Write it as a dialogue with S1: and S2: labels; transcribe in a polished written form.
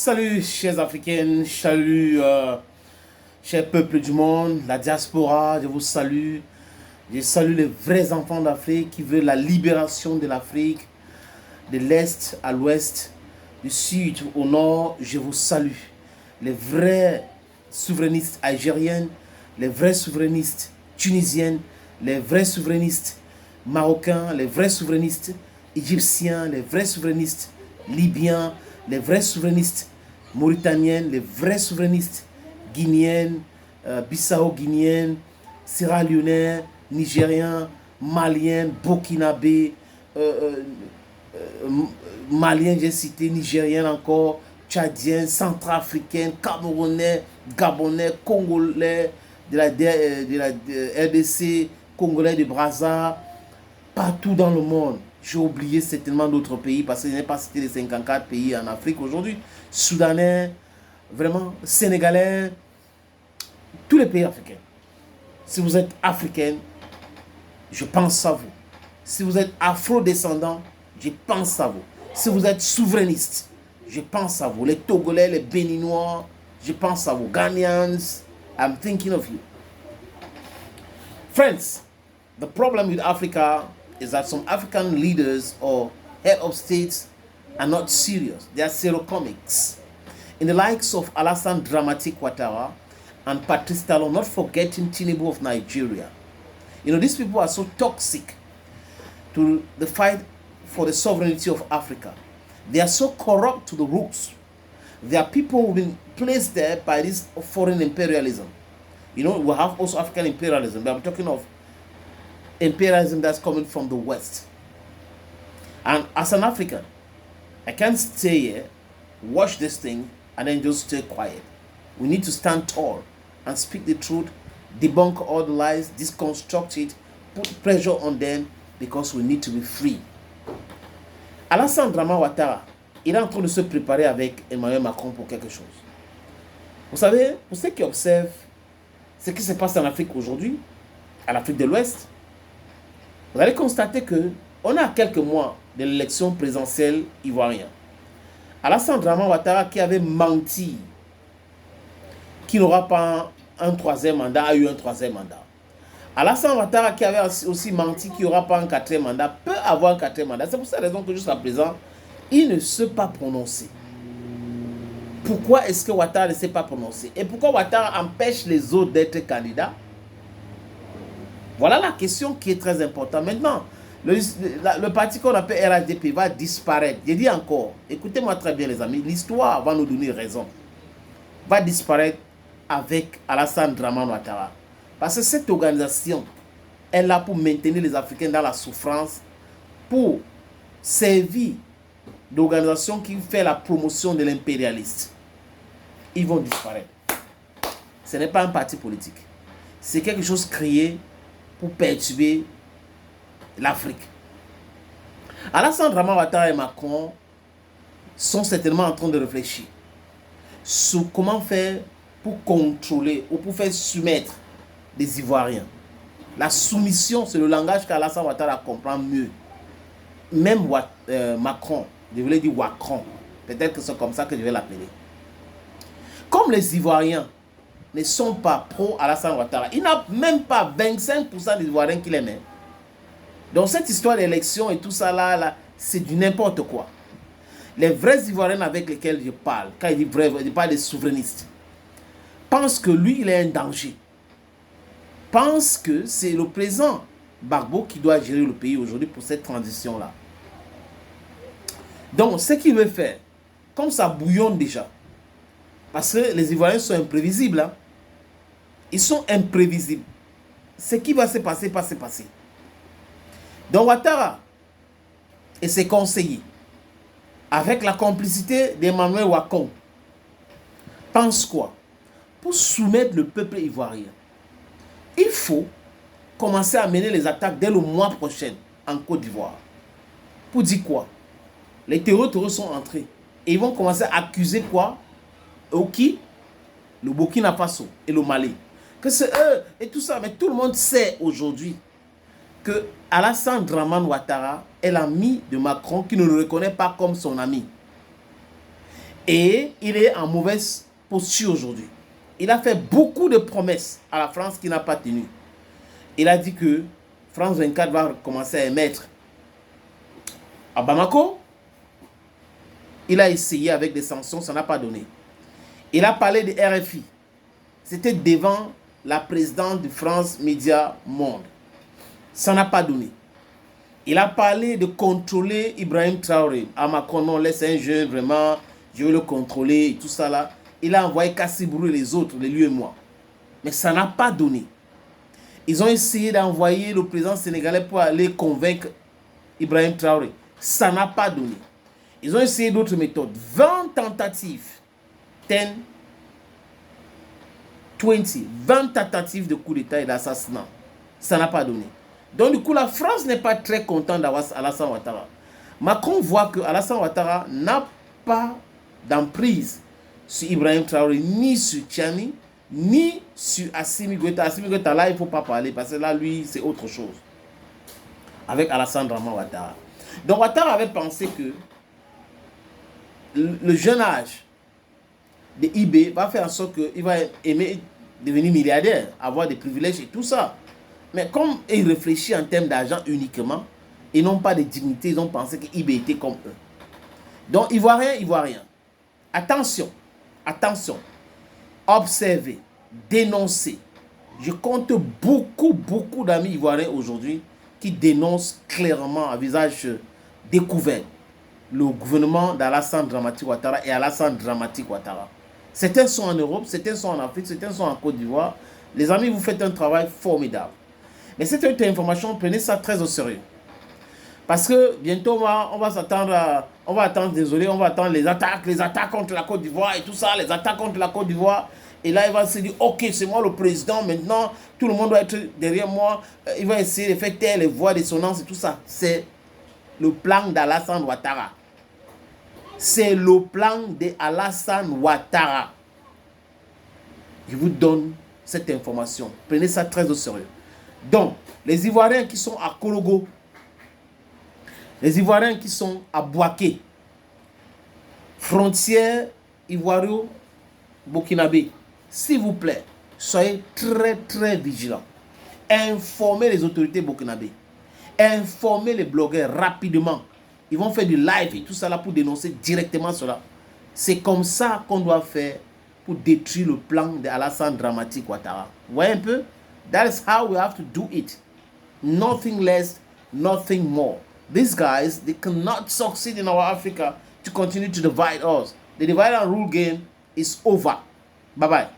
S1: Salut chers Africains, salut chers peuples du monde, la diaspora, je vous salue. Je salue les vrais enfants d'Afrique qui veulent la libération de l'Afrique, de l'Est à l'Ouest, du Sud au Nord, je vous salue. Les vrais souverainistes algériens, les vrais souverainistes tunisiens, les vrais souverainistes marocains, les vrais souverainistes égyptiens, les vrais souverainistes libyens, les vrais souverainistes mauritaniens, les vrais souverainistes guinéens, bissau-guinéens, sierra-léonais, nigériens, maliens, burkinabés, maliens, j'ai cité, nigériens encore, tchadiens, centrafricains, camerounais, gabonais, congolais, de la RDC, congolais de Brazza, partout dans le monde. J'ai oublié certainement d'autres pays parce que je n'ai pas cité les 54 pays en Afrique aujourd'hui. Soudanais, vraiment, Sénégalais, tous les pays africains. Si vous êtes africain, je pense à vous. Si vous êtes afro-descendant, je pense à vous. Si vous êtes souverainiste, je pense à vous. Les Togolais, les Béninois, je pense à vous. Ghanaians, I'm thinking of you. Friends, the problem with Africa is that some African leaders or head of states are not serious. They are serocomics. In the likes of Alassane Dramati Ouattara and Patrice Talon, not forgetting Tinubu of Nigeria. You know, these people are so toxic to the fight for the sovereignty of Africa. They are so corrupt to the roots. They are people who've been placed there by this foreign imperialism. You know, we have also African imperialism, but I'm talking of imperialism that's coming from the West. And as an African, I can't stay here, watch this thing, and then just stay quiet. We need to stand tall and speak the truth, debunk all the lies, deconstruct it, put pressure on them, because we need to be free. Alassane Dramane Ouattara, il est en train de se préparer avec Emmanuel Macron pour quelque chose. Vous savez, pour ceux qui observent ce qui se passe en Afrique aujourd'hui, en Afrique de l'Ouest, vous allez constater que on a quelques mois de l'élection présidentielle ivoirienne. Alassane Dramane Ouattara qui avait menti, qui n'aura pas un troisième mandat, a eu un troisième mandat. Alassane Ouattara qui avait aussi menti qu'il n'y aura pas un quatrième mandat, peut avoir un quatrième mandat. C'est pour cette raison que jusqu'à présent, il ne s'est pas prononcé. Pourquoi est-ce que Ouattara ne s'est pas prononcé? Et pourquoi Ouattara empêche les autres d'être candidats? Voilà la question qui est très importante. Maintenant, le parti qu'on appelle RHDP va disparaître. Je dis encore, écoutez-moi très bien les amis, l'histoire va nous donner raison. Va disparaître avec Alassane Dramane Ouattara. Parce que cette organisation est là pour maintenir les Africains dans la souffrance, pour servir d'organisation qui fait la promotion de l'impérialiste. Ils vont disparaître. Ce n'est pas un parti politique. C'est quelque chose créé pour perturber l'Afrique. Alassane Dramane Ouattara et Macron sont certainement en train de réfléchir sur comment faire pour contrôler ou pour faire soumettre les Ivoiriens. La soumission, c'est le langage qu'Alassane Ouattara comprend mieux. Même Macron, je voulais dire Ouacron, peut-être que c'est comme ça que je vais l'appeler. Comme les Ivoiriens ne sont pas pro-Alassane Ouattara, il n'a même pas 25% des Ivoiriens qui l'aiment. Donc cette histoire d'élection et tout ça là c'est du n'importe quoi. Les vrais Ivoiriens avec lesquels je parle, quand je dis vrai, je parle des souverainistes, pensent que lui, il est un danger. Pensent que c'est le président Gbagbo qui doit gérer le pays aujourd'hui pour cette transition-là. Donc, ce qu'il veut faire, comme ça bouillonne déjà, parce que les Ivoiriens sont imprévisibles, hein? Ils sont imprévisibles. Ce qui va se passer, va se passer. Donc, Ouattara et ses conseillers, avec la complicité d'Emmanuel Macron, pensent quoi? Pour soumettre le peuple ivoirien, il faut commencer à mener les attaques dès le mois prochain en Côte d'Ivoire. Pour dire quoi? Les terroristes sont entrés. Et ils vont commencer à accuser quoi? Qui? Le Burkina Faso et le Mali. Que c'est eux et tout ça. Mais tout le monde sait aujourd'hui que Alassane Dramane Ouattara est l'ami de Macron qui ne le reconnaît pas comme son ami. Et il est en mauvaise posture aujourd'hui. Il a fait beaucoup de promesses à la France qui n'a pas tenu. Il a dit que France 24 va commencer à émettre à Bamako. Il a essayé avec des sanctions, ça n'a pas donné. Il a parlé de RFI. C'était devant la présidente de France Média Monde. Ça n'a pas donné. Il a parlé de contrôler Ibrahim Traoré. À Macron, non, laisse un jeune, vraiment, je veux le contrôler et tout ça là. Il a envoyé Kassibourou et les autres, lui et moi. Mais ça n'a pas donné. Ils ont essayé d'envoyer le président sénégalais pour aller convaincre Ibrahim Traoré. Ça n'a pas donné. Ils ont essayé d'autres méthodes. 20 tentatives. 20 tentatives de coup d'État et d'assassinat. Ça n'a pas donné. Donc du coup, la France n'est pas très contente d'avoir Alassane Ouattara. Macron voit que Alassane Ouattara n'a pas d'emprise sur Ibrahim Traoré, ni sur Tchani, ni sur Assimi Goïta. Assimi Goïta, là, il ne faut pas parler, parce que là, lui, c'est autre chose. Avec Alassane Ouattara. Donc Ouattara avait pensé que le jeune âge de IB va faire en sorte qu'il va aimer devenir milliardaire, avoir des privilèges et tout ça. Mais comme ils réfléchissent en termes d'argent uniquement, ils n'ont pas de dignité, ils ont pensé que IB était comme eux. Donc, Ivoirien. Attention, attention. Observez, dénoncez. Je compte beaucoup d'amis ivoiriens aujourd'hui qui dénoncent clairement à visage découvert le gouvernement d'Alassane Dramati Ouattara et Alassane Dramati Ouattara. Certains sont en Europe, certains sont en Afrique, certains sont en Côte d'Ivoire. Les amis, vous faites un travail formidable. Mais cette information, prenez ça très au sérieux. Parce que bientôt, on va s'attendre on va attendre les attaques contre la Côte d'Ivoire et tout ça, les attaques contre la Côte d'Ivoire. Et là, il va se dire, ok, c'est moi le président, maintenant, tout le monde doit être derrière moi. Il va essayer de faire taire les voix dissonances et tout ça. C'est le plan d'Alassane Ouattara. C'est le plan d'Alassane Ouattara. Je vous donne cette information. Prenez ça très au sérieux. Donc, les Ivoiriens qui sont à Kologo, les Ivoiriens qui sont à Bouaké, frontière Ivoiro-Burkinabé, s'il vous plaît, soyez très vigilants. Informez les autorités burkinabé. Informez les blogueurs rapidement. Ils vont faire du live et tout ça là pour dénoncer directement cela. C'est comme ça qu'on doit faire pour détruire le plan d'Alassane Dramati Ouattara. Vous voyez un peu? That is how we have to do it. Nothing less, nothing more. These guys, they cannot succeed in our Africa to continue to divide us. The divide and rule game is over. Bye-bye.